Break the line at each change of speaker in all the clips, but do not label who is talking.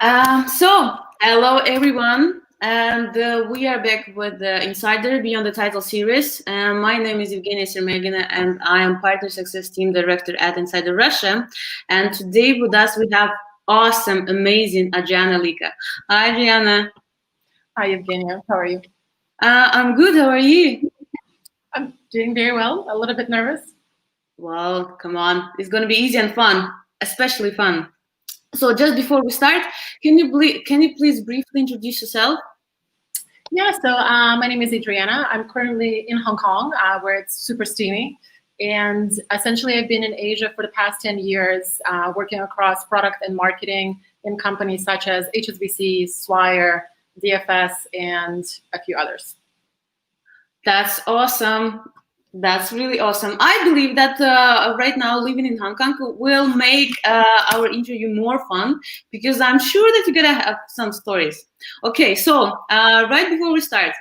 Hello everyone, and we are back with the Insider Beyond the Title series. My name is Evgenia Sermegina, and I am Partner Success Team Director at Insider Russia. And today with us we have awesome, amazing Adriana Lica. Hi, Adriana.
Hi, Evgenia. How are you?
I'm good. How are you?
I'm doing very well. A little bit nervous.
Well, come on. It's going to be easy and fun, especially fun. So just before we start, can you please briefly introduce yourself?
Yeah, so my name is Adriana. I'm currently in Hong Kong, where it's super steamy. And essentially, I've been in Asia for the past 10 years, working across product and marketing in companies such as HSBC, Swire, DFS, and a few others.
That's awesome. That's really awesome. I believe that right now living in Hong Kong will make our interview more fun because I'm sure that you're gonna have some stories. Okay, so right before we start,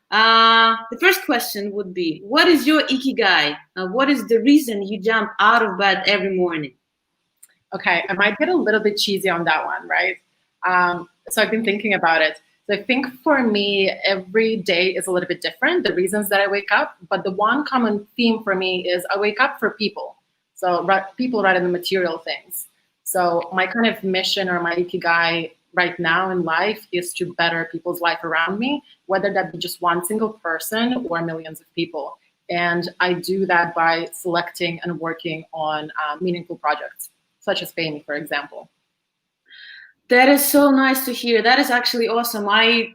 the first question would be, what is your Ikigai? What is the reason you jump out of bed every morning?
Okay, I might get a little bit cheesy on that one, right? So I've been thinking about it. So I think for me, every day is a little bit different, the reasons that I wake up. But the one common theme for me is I wake up for people. So people rather than material things. So my kind of mission or my Ikigai right now in life is to better people's life around me, whether that be just one single person or millions of people. And I do that by selecting and working on meaningful projects, such as PayMe, for example.
That is so nice to hear. That is actually awesome. I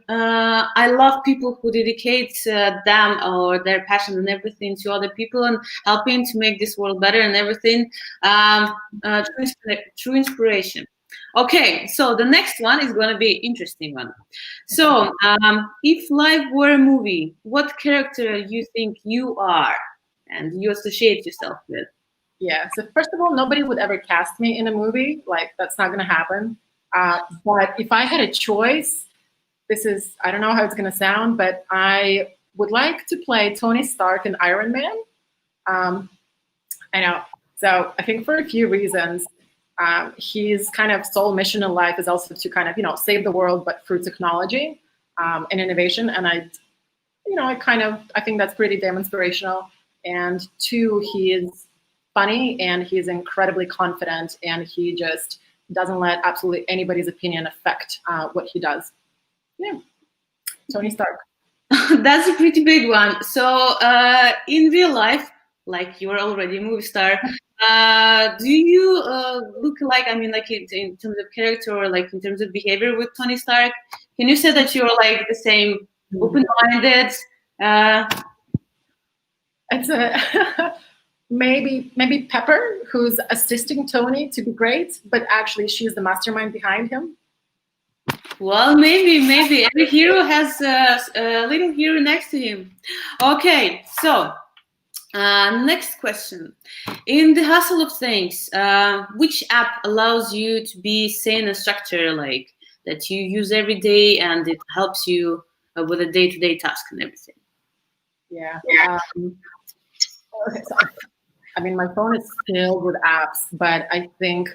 love people who dedicate them or their passion and everything to other people and helping to make this world better and everything. True inspiration. Okay, so the next one is going to be an interesting one. So, if life were a movie, what character you think you are and you associate yourself with?
Yeah. So first of all, nobody would ever cast me in a movie. Like that's not going to happen. But if I had a choice, I don't know how it's going to sound, but I would like to play Tony Stark in Iron Man. I know. So I think for a few reasons, his kind of sole mission in life is also to kind of, save the world, but through technology and innovation. And I think that's pretty damn inspirational. And two, he is funny and he's incredibly confident and he just doesn't let absolutely anybody's opinion affect what he does. Yeah, Tony Stark.
That's a pretty big one. So in real life, like you're already a movie star, do you look like, like in terms of character or like in terms of behavior with Tony Stark? Can you say that you're like the same open-minded?
It's a... Maybe Pepper, who's assisting Tony to be great, but actually she's the mastermind behind him.
Well, maybe every hero has a little hero next to him. Okay, so next question. In the hustle of things, which app allows you to be sane and structured, like that you use every day and it helps you with a day-to-day task and everything?
Yeah. Okay, so my phone is filled with apps, but I think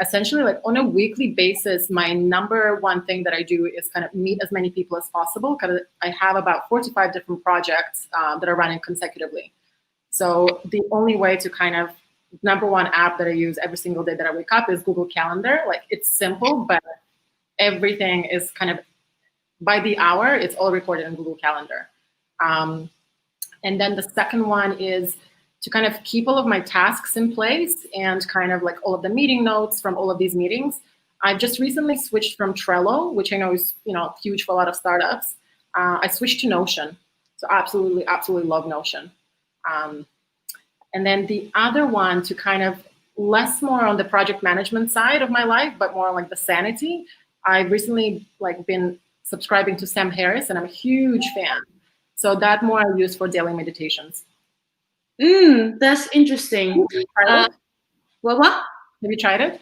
essentially like on a weekly basis, my number one thing that I do is kind of meet as many people as possible because I have about 45 different projects that are running consecutively. So the only way to kind of, number one app that I use every single day that I wake up is Google Calendar. Like it's simple, but everything is kind of by the hour, it's all recorded in Google Calendar. And then the second one is to kind of keep all of my tasks in place and kind of like all of the meeting notes from all of these meetings. I've just recently switched from Trello, which I know is huge for a lot of startups. I switched to Notion. So absolutely love Notion. And then the other one to kind of less more on the project management side of my life, but more like the sanity. I've recently been subscribing to Sam Harris and I'm a huge fan. So that more I use for daily meditations.
That's interesting. What?
Have you tried it?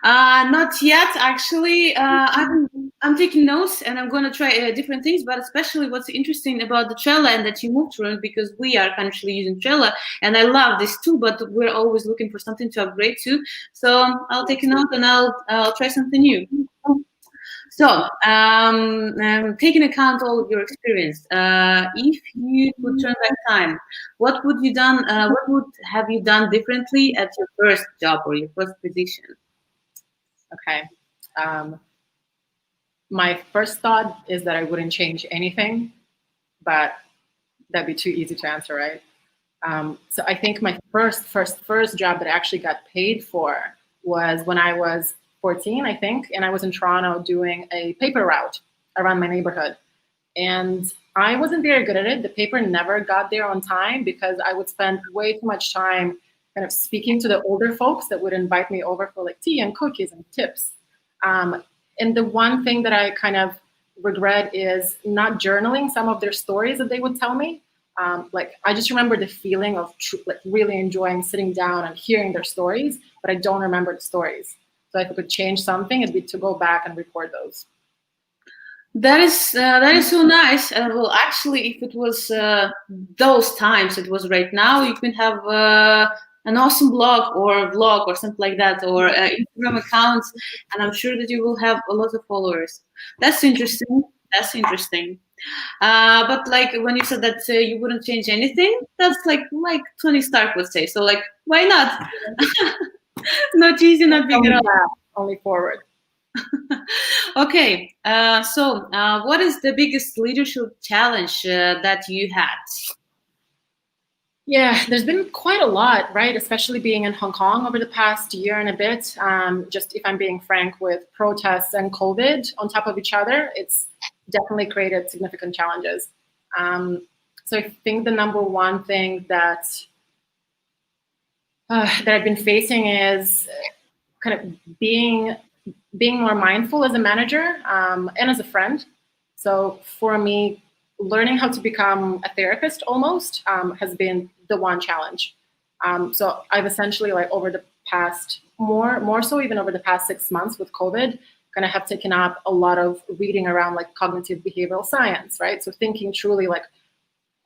Not yet, actually. I'm taking notes and I'm going to try different things, but especially what's interesting about the Trello and that you moved through it because we are currently using Trello and I love this too, but we're always looking for something to upgrade to. So I'll take a note and I'll try something new. So, taking account all of your experience, if you could turn back time, what would you done? What would have you done differently at your first job or your first position?
Okay. My first thought is that I wouldn't change anything, but that'd be too easy to answer, right? So I think my first job that I actually got paid for was when I was 14, I think, and I was in Toronto doing a paper route around my neighborhood. And I wasn't very good at it. The paper never got there on time because I would spend way too much time kind of speaking to the older folks that would invite me over for like tea and cookies and tips. And the one thing that I kind of regret is not journaling some of their stories that they would tell me. Like I just remember the feeling of like really enjoying sitting down and hearing their stories, but I don't remember the stories. So if I could change something, it'd be to go back and record those.
That is so nice. Well, actually, if it was those times, it was right now, you can have an awesome blog or vlog or something like that, or Instagram accounts, and I'm sure that you will have a lot of followers. That's interesting. That's interesting. But like when you said that you wouldn't change anything, that's like Tony Stark would say. So like, why not? Not easy, not big at all.
Only forward.
Okay, so what is the biggest leadership challenge that you had?
Yeah, there's been quite a lot, right? Especially being in Hong Kong over the past year and a bit. Just if I'm being frank, with protests and COVID on top of each other, it's definitely created significant challenges. So I think the number one thing that I've been facing is kind of being more mindful as a manager and as a friend. So for me, learning how to become a therapist almost has been the one challenge. So I've essentially, like over the past, more so even over the past 6 months with COVID, kind of have taken up a lot of reading around like cognitive behavioral science, right? So thinking truly like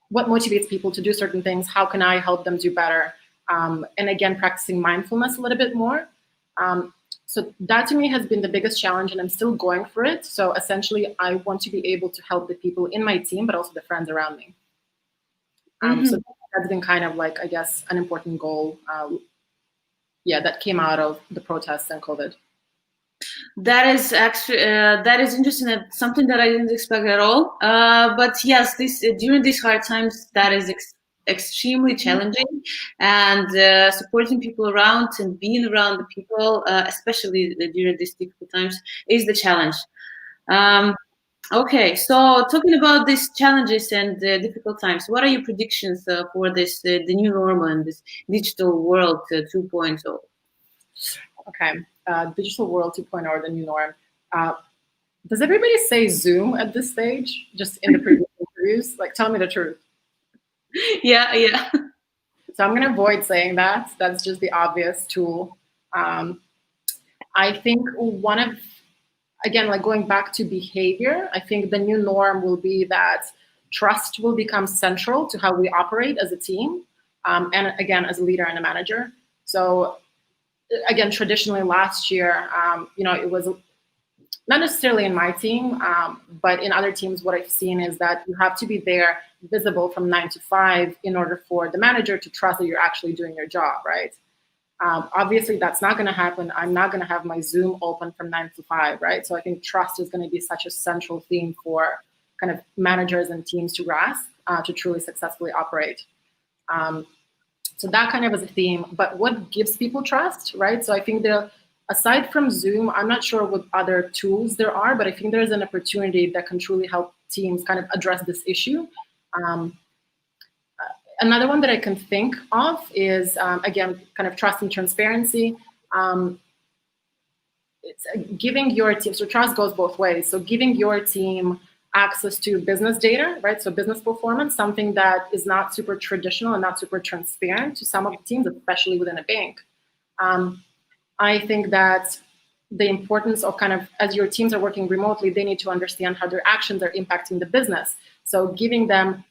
what motivates people to do certain things, how can I help them do better? And again, practicing mindfulness a little bit more. So that to me has been the biggest challenge, and I'm still going for it. So essentially, I want to be able to help the people in my team, but also the friends around me. So that's been kind of like, I guess, an important goal. That came out of the protests and COVID.
That is actually that is interesting. That's something that I didn't expect at all. But yes, this during these hard times, that is extremely challenging, and supporting people around and being around the people, especially during these difficult times, is the challenge. Okay, so talking about these challenges and difficult times, what are your predictions for this the new normal and this digital world 2.0?
Okay, digital world 2.0, the new norm. Does everybody say Zoom at this stage? Just in the previous interviews, like tell me the truth.
Yeah.
So I'm gonna avoid saying that. That's just the obvious tool. I think one of, again, like going back to behavior, I think the new norm will be that trust will become central to how we operate as a team, and again, as a leader and a manager. So again, traditionally last year, it was not necessarily in my team, but in other teams, what I've seen is that you have to be there visible from 9 to 5 in order for the manager to trust that you're actually doing your job, right? Obviously, that's not going to happen. I'm not going to have my Zoom open from 9 to 5, right? So I think trust is going to be such a central theme for kind of managers and teams to grasp to truly successfully operate. So that kind of is a theme. But what gives people trust, right? So I think aside from Zoom, I'm not sure what other tools there are, but I think there's an opportunity that can truly help teams kind of address this issue. Another one that I can think of is, again, kind of trust and transparency. It's giving your team, so trust goes both ways. So giving your team access to business data, right? So business performance, something that is not super traditional and not super transparent to some of the teams, especially within a bank. I think that the importance of kind of, as your teams are working remotely, they need to understand how their actions are impacting the business. So giving them,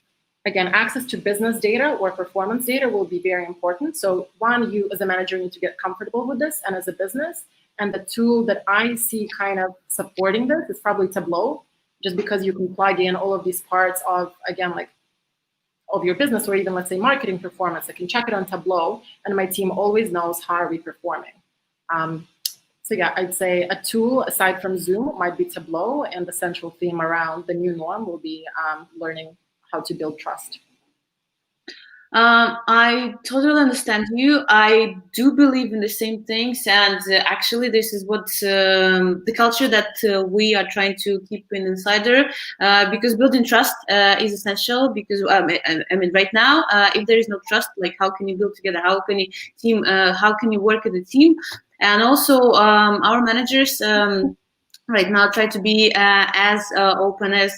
again, access to business data or performance data will be very important. So one, you as a manager need to get comfortable with this, and as a business. And the tool that I see kind of supporting this is probably Tableau, just because you can plug in all of these parts of, again, like of your business, or even let's say marketing performance. I can check it on Tableau, and my team always knows how are we performing. So yeah, I'd say a tool aside from Zoom might be Tableau, and the central theme around the new norm will be learning how to build trust.
I totally understand you. I do believe in the same things, and actually, this is what the culture that we are trying to keep in Insider, because building trust is essential. Because I mean, right now, if there is no trust, like how can you build together? How can you team? How can you work as a team? And also, our managers. Right now, try to be as open as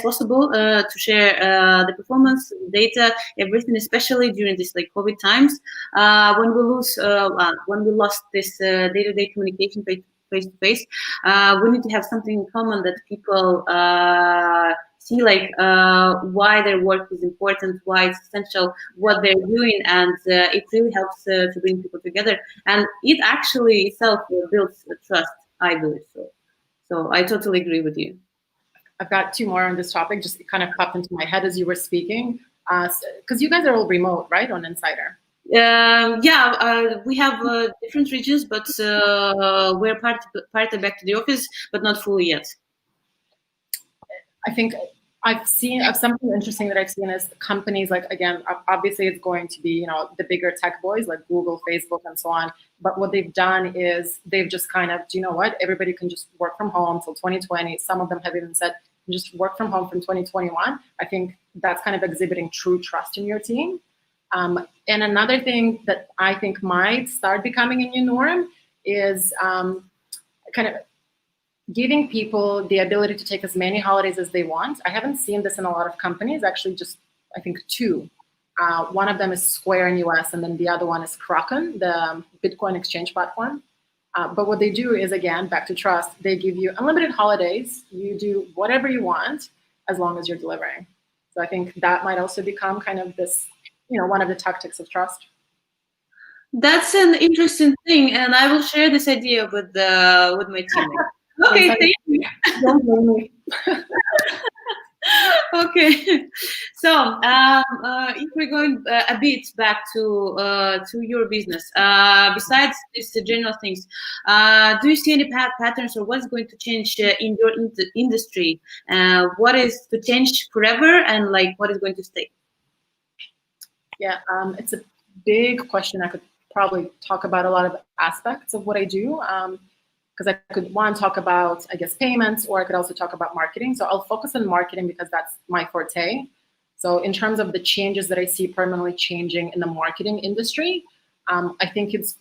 possible to share the performance data, everything, especially during this like COVID times when we lost this day-to-day communication face to face. We need to have something in common that people see, like why their work is important, why it's essential, what they're doing, and it really helps to bring people together. And it actually itself builds trust, I believe so. So I totally agree with you.
I've got two more on this topic, just kind of popped into my head as you were speaking. Because you guys are all remote, right, on Insider?
We have different regions, but we're part back to the office, but not fully yet.
I think I've seen something interesting that I've seen is companies like, again, obviously it's going to be, the bigger tech boys like Google, Facebook, and so on. But what they've done is they've just kind of, do you know what? Everybody can just work from home till 2020. Some of them have even said, just work from home from 2021. I think that's kind of exhibiting true trust in your team. And another thing that I think might start becoming a new norm is kind of giving people the ability to take as many holidays as they want. I haven't seen this in a lot of companies, actually just, I think, two. One of them is Square in US, and then the other one is Kraken, the Bitcoin exchange platform. But what they do is, again, back to trust, they give you unlimited holidays. You do whatever you want as long as you're delivering. So I think that might also become kind of this, one of the tactics of trust.
That's an interesting thing, and I will share this idea with my team. Okay, thank you.
Don't blame me.
Okay, so if we're going a bit back to your business, besides these general things, do you see any patterns, or what's going to change in your industry? What is to change forever, and like what is going to stay?
Yeah, it's a big question. I could probably talk about a lot of aspects of what I do. Because I could, talk about, I guess, payments, or I could also talk about marketing. So I'll focus on marketing because that's my forte. So in terms of the changes that I see permanently changing in the marketing industry, I think it's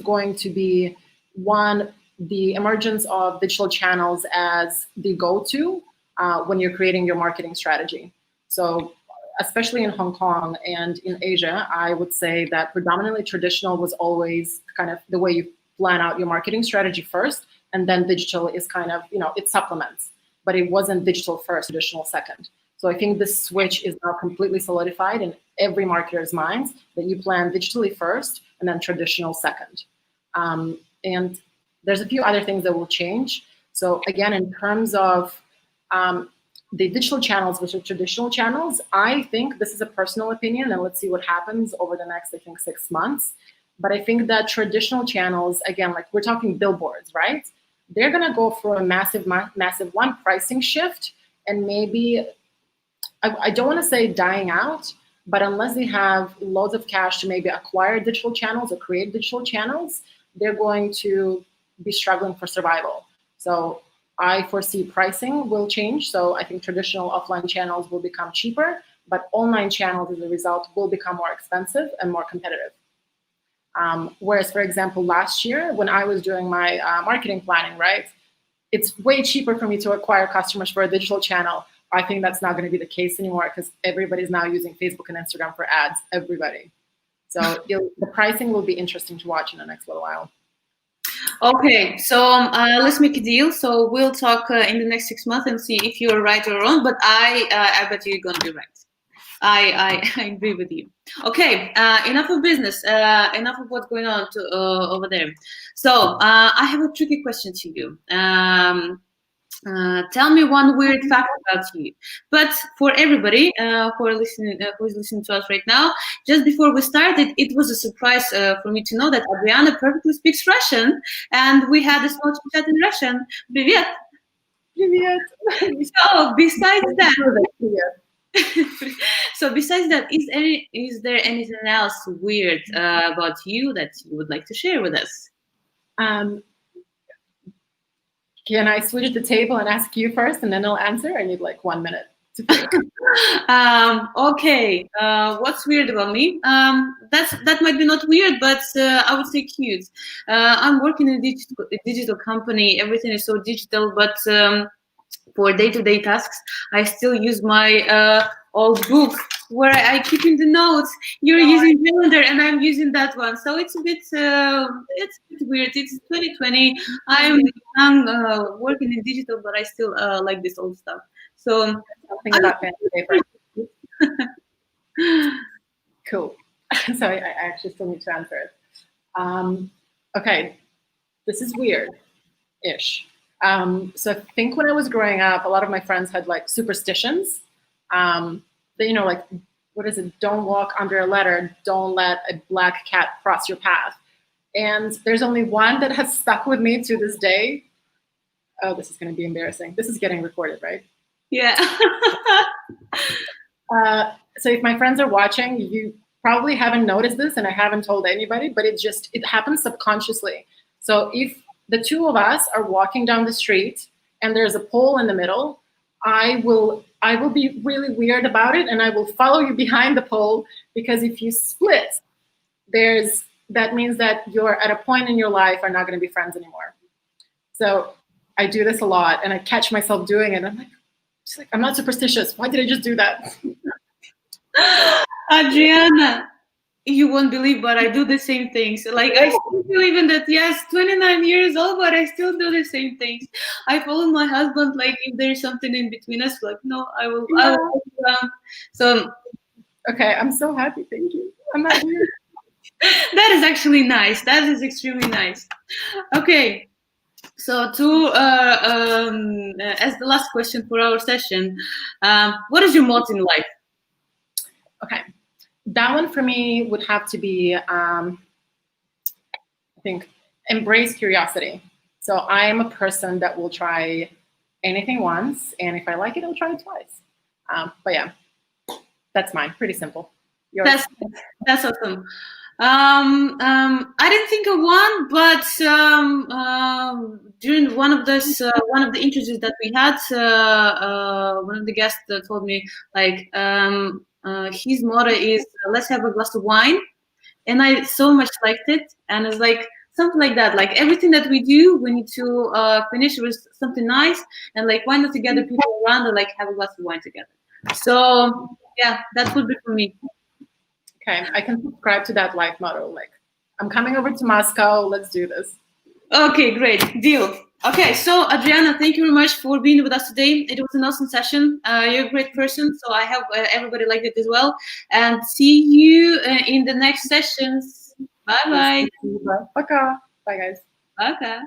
going to be, one, the emergence of digital channels as the go-to when you're creating your marketing strategy. So especially in Hong Kong and in Asia, I would say that predominantly traditional was always kind of the way you plan out your marketing strategy first, and then digital is kind of, it supplements, but it wasn't digital first, traditional second. So I think this switch is now completely solidified in every marketer's minds, that you plan digitally first and then traditional second. And there's a few other things that will change. So again, in terms of the digital channels versus traditional channels, I think, this is a personal opinion, and let's see what happens over the next, I think, 6 months. But I think that traditional channels, again, like we're talking billboards, right? They're going to go through a massive one, pricing shift, and maybe, I don't want to say dying out, but unless they have loads of cash to maybe acquire digital channels or create digital channels, they're going to be struggling for survival. So I foresee pricing will change. So I think traditional offline channels will become cheaper, but online channels as a result will become more expensive and more competitive. Whereas, for example, last year when I was doing my marketing planning, right, it's way cheaper for me to acquire customers for a digital channel. I think that's not going to be the case anymore, because everybody's now using Facebook and Instagram for ads, everybody. So the pricing will be interesting to watch in the next little while.
Okay, so let's make a deal. So we'll talk in the next 6 months and see if you're right or wrong, but I bet you're going to be right. I agree with you. Okay, enough of business. Enough of what's going on over there. So I have a tricky question to you. Tell me one weird fact about you. But for everybody who is listening to us right now, just before we started, it was a surprise for me to know that Adriana perfectly speaks Russian, and we had a small chat in Russian. Привет.
Привет.
So besides that, is there anything else weird about you that you would like to share with us?
Can I switch the table and ask you first, and then I'll answer? I need like 1 minute to think.
Okay. What's weird about me? That might be not weird, but I would say cute. I'm working in a digital company. Everything is so digital, but for day-to-day tasks, I still use my old book where I keep in the notes. You're using calendar, and I'm using that one. So it's a bit weird. It's 2020. I'm working in digital, but I still like this old stuff. So
something about pen and paper. Cool. So I actually still need to answer it. Okay, this is weird-ish. So I think when I was growing up, a lot of my friends had like superstitions. That, you know, like, what is it? Don't walk under a ladder. Don't let a black cat cross your path. And there's only one that has stuck with me to this day. Oh, this is going to be embarrassing. This is getting recorded, right?
Yeah.
So if my friends are watching, you probably haven't noticed this, and I haven't told anybody, but it happens subconsciously. So if the two of us are walking down the street and there's a pole in the middle, I will be really weird about it, and I will follow you behind the pole, because if you split, that means that you're at a point in your life are not going to be friends anymore. So I do this a lot, and I catch myself doing it. I'm like, I'm not superstitious. Why did I just do that?
Adriana, you won't believe, but I do the same things. Like, I still believe in that. Yes, 29 years old, but I still do the same things. I follow my husband. Like, if there's something in between us, like, no, I will. So,
okay, I'm so happy. Thank you. I'm not weird.
That is actually nice. That is extremely nice. Okay. So as the last question for our session, what is your motto in life?
Okay, that one for me would have to be, I think, embrace curiosity. So I am a person that will try anything once, and if I like it, I'll try it twice. But yeah, that's mine. Pretty simple.
Yours. That's awesome. I didn't think of one, but during one of the interviews that we had, one of the guests told me, like, his motto is "Let's have a glass of wine," and I so much liked it, and it's like something like that. Like, everything that we do, we need to finish with something nice, and like, why not together people around and like have a glass of wine together. So yeah, that would be for me.
Okay, I can subscribe to that life motto. Like, I'm coming over to Moscow. Let's do this.
Okay, great. Deal. Okay, so Adriana, thank you very much for being with us today. It was an awesome session. You're a great person, so I hope everybody liked it as well. And see you in the next sessions. Bye-bye.
Bye. Bye, guys.
Bye.